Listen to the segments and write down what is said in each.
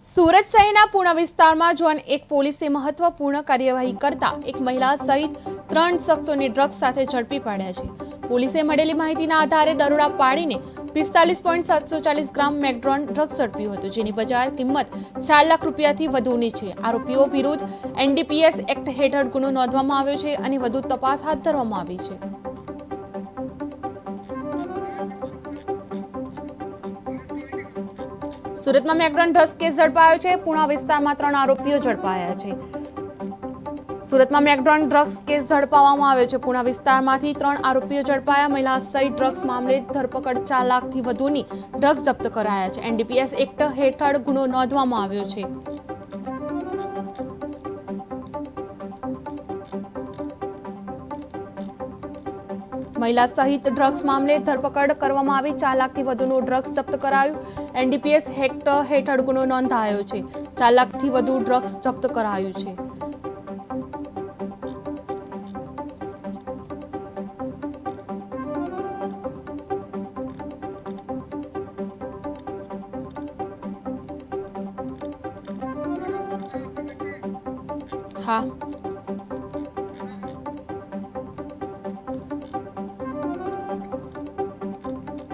સુરત શહેરના પૂર્ણ વિસ્તારમાં ઝોન 1 પોલીસે મહત્વપૂર્ણ કાર્યવાહી કરતા એક મહિલા સહિત 3 શખ્સોને ડ્રગ્સ સાથે ઝડપી પાડ્યા છે। પોલીસે મળેલી માહિતીના આધારે દરોડા પાડીને 45.740 ગ્રામ મેકડ્રોન ડ્રગ્સ ઝડપ્યું હતું, જેની બજાર કિંમત 4 લાખ રૂપિયાથી વધુની છે। આરોપીઓ વિરુદ્ધ એનડીપીએસ એક્ટ હેઠળ ગુનો નોંધવામાં આવ્યો છે અને વધુ તપાસ હાથ ધરવામાં આવી છે। સુરતમાં મેકડ્રોન ડ્રગ્સ કેસ ઝડપાયો છે। પૂર્ણ વિસ્તારમાં 3 આરોપીઓ ઝડપાયા છે। સુરતમાં મેકડ્રોન ડ્રગ્સ કેસ ઝડપવામાં આવ્યો છે। પૂર્ણ વિસ્તારમાંથી 3 આરોપીઓ ઝડપાયા। મહિલા સહિત ડ્રગ્સ મામલે ધરપકડ 4 લાખથી વધુની ડ્રગ્સ જપ્ત કરાયા છે। એનડીપીએસ એક્ટ હેઠળ ગુનો નોંધવામાં આવ્યો છે। મહિલા સહિત ડ્રગ્સ મામલે ધરપકડ કરવામાં આવી। 4 લાખથી વધુનું ડ્રગ્સ જપ્ત કરાયું। એનડીપીએસ એક્ટ હેઠળ ગુનો નોંધાયો છે। 4 લાખથી વધુ ડ્રગ્સ જપ્ત કરાયું છે। હા,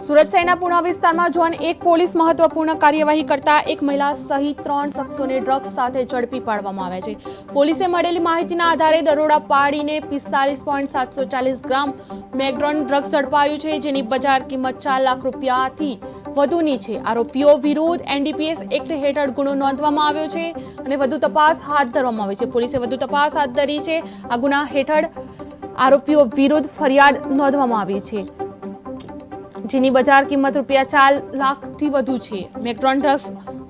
સુરત શહેરના પૂર્ણ વિસ્તારમાં ઝોન 1 પોલીસ મહત્વપૂર્ણ કાર્યવાહી કરતા એક મહિલા સહિત 3 શખ્સોને ડ્રગ્સ સાથે ઝડપી પાડવામાં આવ્યા છે। પોલીસે મળેલી માહિતીના આધારે દરોડા પાડીને 45.740 ગ્રામ મેકડ્રોન ડ્રગ્સ ઝડપાયું છે, જેની બજાર કિંમત 4 લાખ રૂપિયાથી વધુની છે। આરોપીઓ વિરુદ્ધ એનડીપીએસ એક્ટ હેઠળ ગુનો નોંધવામાં આવ્યો છે અને વધુ તપાસ હાથ ધરવામાં આવી છે। પોલીસે વધુ તપાસ હાથ ધરી છે। આ ગુના હેઠળ આરોપીઓ વિરુદ્ધ ફરિયાદ નોંધવામાં આવી છે, જેની બજાર કિંમત ₹4 લાખથી વધુ છે। મેકડ્રોન ડ્રગ્સ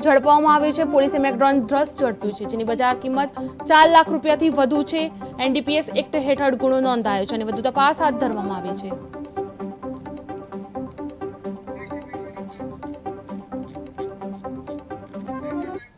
ઝડપવામાં આવ્યું છે। પોલીસે મેકડ્રોન ડ્રગ્સ ઝડપ્યું છે, જેની બજાર કિંમત 4 લાખ રૂપિયાથી વધુ છે। એનડીપીએસ એક્ટ હેઠળ ગુનો નોંધાયો છે અને વધુ તપાસ હાથ ધરવામાં આવી છે।